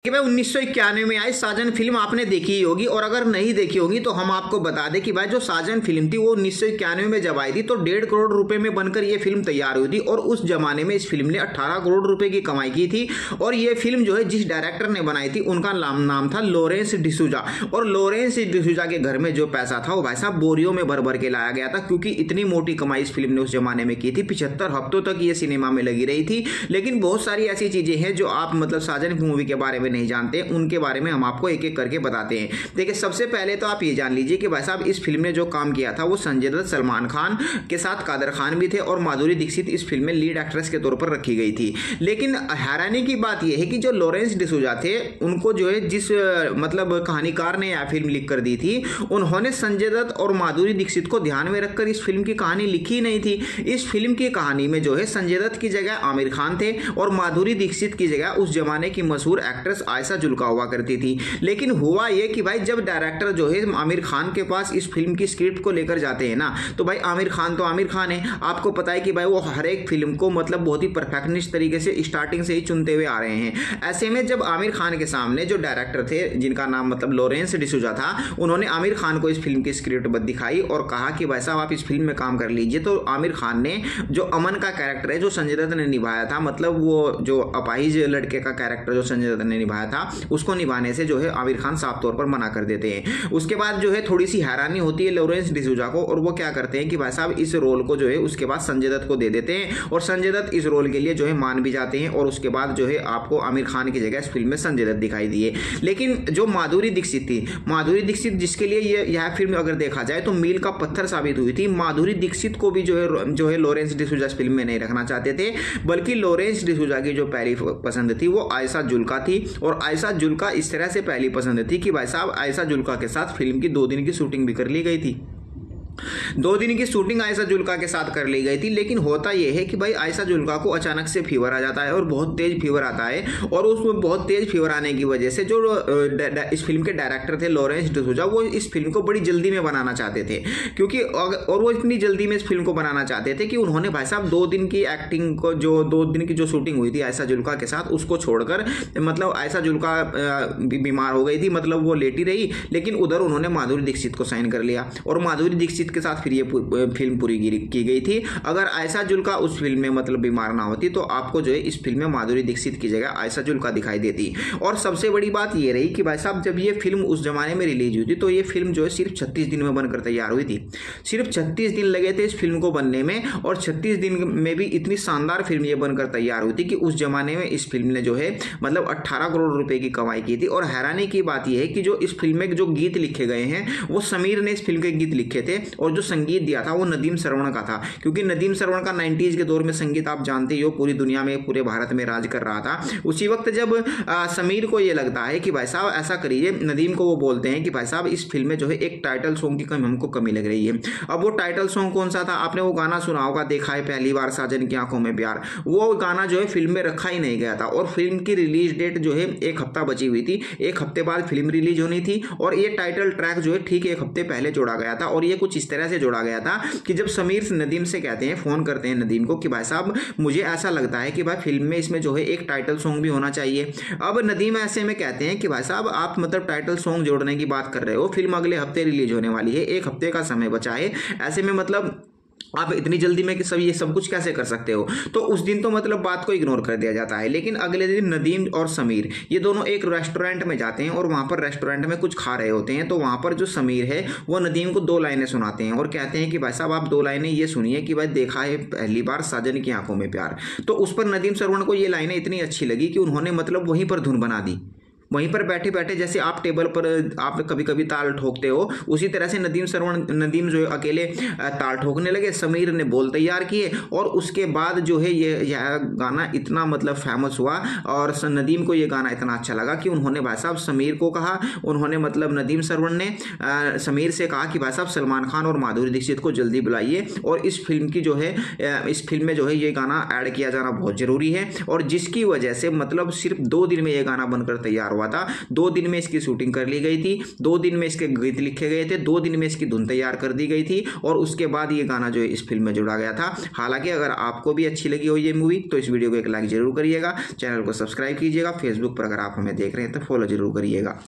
कि भाई 1991 में आई साजन फिल्म आपने देखी ही होगी, और अगर नहीं देखी होगी तो हम आपको बता दें कि भाई जो साजन फिल्म थी वो 1991 में जब आई थी तो 1.5 करोड़ रुपए में बनकर ये फिल्म तैयार हुई थी, और उस जमाने में इस फिल्म ने 18 करोड़ रुपए की कमाई की थी। और ये फिल्म जो है जिस डायरेक्टर ने बनाई थी उनका नाम था लॉरेंस डिसूजा, और लॉरेंस डिसूजा के घर में जो पैसा था वो भाई साहब बोरियों में भर भर के लाया गया था, क्योंकि इतनी मोटी कमाई इस फिल्म ने उस जमाने में की थी। 75 हफ्तों तक ये सिनेमा में लगी रही थी। लेकिन बहुत सारी ऐसी चीजें हैं जो आप मतलब साजन मूवी के बारे में नहीं जानते, उनके बारे में हम आपको एक एक करके बताते हैं। देखिए, सबसे पहले तो आप ये जान लीजिए कि भाई साहब इस फिल्म ने जो काम किया था वो संजय दत्त, सलमान खान के साथ कादर खान भी थे, और माधुरी दीक्षित इस फिल्म में लीड एक्ट्रेस के तौर पर रखी गई थी। लेकिन हैरानी की बात यह है कि जो लॉरेंस डिसूजा थे उनको जो है जिस मतलब कहानीकार ने यह फिल्म लिख कर दी थी, उन्होंने संजय दत्त और माधुरी दीक्षित को ध्यान में रखकर इस फिल्म की कहानी लिखी नहीं थी। इस फिल्म की कहानी में जो है संजय दत्त की जगह आमिर खान थे, और माधुरी दीक्षित की जगह उस जमाने की मशहूर एक्ट्रेस आयशा जुल्का हुआ करती थी। लेकिन हुआ यह कि भाई जब डायरेक्टर जो है आमिर खान के पास इस फिल्म की स्क्रिप्ट को लेकर जाते हैं ना, तो भाई आमिर खान तो आमिर खान है, आपको पता है कि भाई वो हर एक फिल्म को मतलब बहुत ही परफेक्शनिस्ट तरीके से स्टार्टिंग से ही चुनते हुए आ रहे हैं। ऐसे में जब आमिर खान के सामने जो डायरेक्टर थे जिनका नाम मतलब लॉरेंस डिसूजा था, उन्होंने आमिर खान को इस फिल्म की स्क्रिप्ट दिखाई और कहा कि भाई साहब आप इस फिल्म में काम कर लीजिए। तो आमिर खान ने जो अमन का कैरेक्टर है जो संजय दत्त ने निभाया था, मतलब वो जो अपाहिज लड़के का कैरेक्टर जो संजय दत्त ने निभाया था, उसको निभाने से जो है आमिर खान साफ तौर पर मना कर देते हैं। उसके बाद जो है थोड़ी सी हैरानी होती है लॉरेंस डिसूजा को, और वो क्या करते हैं कि भाई साहब इस रोल को जो है उसके बाद संजय दत्त को दे देते हैं, और संजय दत्त इस रोल के लिए जो है मान भी जाते हैं, और उसके बाद जो है आपको आमिर खान की जगह इस फिल्म में संजय दत्त दिखाई दिए। लेकिन जो माधुरी दीक्षित थी, माधुरी दीक्षित जिसके लिए यह फिल्म अगर देखा जाए तो मील का पत्थर साबित हुई थी, माधुरी दीक्षित को भी जो है लॉरेंस डिसूजा इस फिल्म में नहीं रखना चाहते थे, बल्कि लॉरेंस डिसूजा की जो पहली पसंद थी वो आयशा जुल्का थी। और आयशा जुल्का इस तरह से पहली पसंद थी कि भाई साहब आयशा जुल्का के साथ फिल्म की 2 दिन की शूटिंग भी कर ली गई थी। 2 दिन की शूटिंग आयशा जुल्का के साथ कर ली गई थी। लेकिन होता यह है कि भाई आयशा जुल्का को अचानक से फीवर आ जाता है, और बहुत तेज फीवर आता है, और उसमें बहुत तेज फीवर आने की वजह से जो इस फिल्म के डायरेक्टर थे लॉरेंस डिसूजा, वो इस फिल्म को बड़ी जल्दी में बनाना चाहते थे, क्योंकि और वो इतनी जल्दी में इस फिल्म को बनाना चाहते थे कि उन्होंने भाई साहब 2 दिन की एक्टिंग को, जो 2 दिन की जो शूटिंग हुई थी आयशा जुल्का के साथ, उसको छोड़कर मतलब आयशा जुल्का बीमार हो गई थी, मतलब वो लेटी रही, लेकिन उधर उन्होंने माधुरी दीक्षित को साइन कर लिया, और माधुरी दीक्षित के साथ फिर ये फिल्म पूरी की गई थी। अगर आयशा जुल्का उस फिल्म में मतलब बीमार ना होती तो आपको जो है इस फिल्म में माधुरी दीक्षित की जगह आयशा जुल्का दिखाई देती। और सबसे बड़ी बात ये रही कि भाई साहब जब ये फिल्म उस जमाने में रिलीज हुई थी तो ये फिल्म जो है सिर्फ 36 दिन में बनकर तैयार हुई थी। सिर्फ 36 दिन लगे थे इस फिल्म को बनने में, और 36 दिन में भी इतनी शानदार फिल्म ये बनकर तैयार हुई थी कि उस जमाने में इस फिल्म ने जो है मतलब 18 करोड़ रुपए की कमाई की थी। और हैरानी की बात यह है कि जो इस फिल्म में जो गीत लिखे गए हैं वो समीर ने इस फिल्म के गीत लिखे थे, और जो संगीत दिया था वो नदीम श्रवण का था, क्योंकि नदीम श्रवण का 90s के दौर में संगीत आप जानते ही हो पूरी दुनिया में, पूरे भारत में राज कर रहा था। उसी वक्त जब समीर को ये लगता है कि भाई साहब ऐसा करिए, नदीम को वो बोलते हैं कि भाई साहब इस फिल्म में जो है एक टाइटल सॉन्ग की हमको कमी लग रही है। अब वो टाइटल सॉन्ग कौन सा था? आपने वो गाना सुना होगा, देखा है पहली बार साजन की आंखों में प्यार। वो गाना जो है फिल्म में रखा ही नहीं गया था, और फिल्म की रिलीज डेट जो है 1 हफ्ता बची हुई थी, 1 हफ्ते बाद फिल्म रिलीज होनी थी, और ये टाइटल ट्रैक जो है ठीक 1 हफ्ते पहले जोड़ा गया था। और ये कुछ इस तरह से जोड़ा गया था कि जब समीर नदीम से कहते हैं, फोन करते हैं नदीम को कि भाई साहब मुझे ऐसा लगता है कि भाई फिल्म में इसमें जो है एक टाइटल सॉन्ग भी होना चाहिए। अब नदीम ऐसे में कहते हैं कि भाई साहब आप मतलब टाइटल सॉन्ग जोड़ने की बात कर रहे हो, फिल्म अगले हफ्ते रिलीज होने वाली है, 1 हफ्ते का समय बचा है, ऐसे में मतलब आप इतनी जल्दी में कि ये सब कुछ कैसे कर सकते हो? तो उस दिन तो मतलब बात को इग्नोर कर दिया जाता है। लेकिन अगले दिन नदीम और समीर ये दोनों एक रेस्टोरेंट में जाते हैं, और वहां पर रेस्टोरेंट में कुछ खा रहे होते हैं। तो वहां पर जो समीर है वो नदीम को 2 लाइनें सुनाते हैं, और कहते हैं कि भाई साहब आप 2 लाइनें ये सुनिए कि भाई देखा है पहली बार साजन की आंखों में प्यार। तो उस पर नदीम श्रवण को ये लाइनें इतनी अच्छी लगी कि उन्होंने मतलब वहीं पर धुन बना दी। वहीं पर बैठे बैठे, जैसे आप टेबल पर आप कभी कभी ताल ठोकते हो, उसी तरह से नदीम जो अकेले ताल ठोकने लगे। समीर ने बोल तैयार किए, और उसके बाद जो है यह गाना इतना मतलब फेमस हुआ, और नदीम को ये गाना इतना अच्छा लगा कि उन्होंने भाई साहब समीर को कहा, उन्होंने मतलब नदीम श्रवण ने समीर से कहा कि भाई साहब सलमान खान और माधुरी दीक्षित को जल्दी बुलाइए, और इस फिल्म की जो है इस फिल्म में जो है ये गाना ऐड किया जाना बहुत जरूरी है। और जिसकी वजह से मतलब सिर्फ 2 दिन में ये गाना बनकर तैयार हुआ। हुआ था। 2 दिन में इसकी शूटिंग कर ली गई थी, 2 दिन में इसके गीत लिखे गए थे, 2 दिन में इसकी धुन तैयार कर दी गई थी और उसके बाद ये गाना जो है इस फिल्म में जोड़ा गया था। हालांकि अगर आपको भी अच्छी लगी हो ये मूवी तो इस वीडियो को एक लाइक जरूर करिएगा, चैनल को सब्सक्राइब कीजिएगा, फेसबुक पर अगर आप हमें देख रहे हैं तो फॉलो जरूर करिएगा।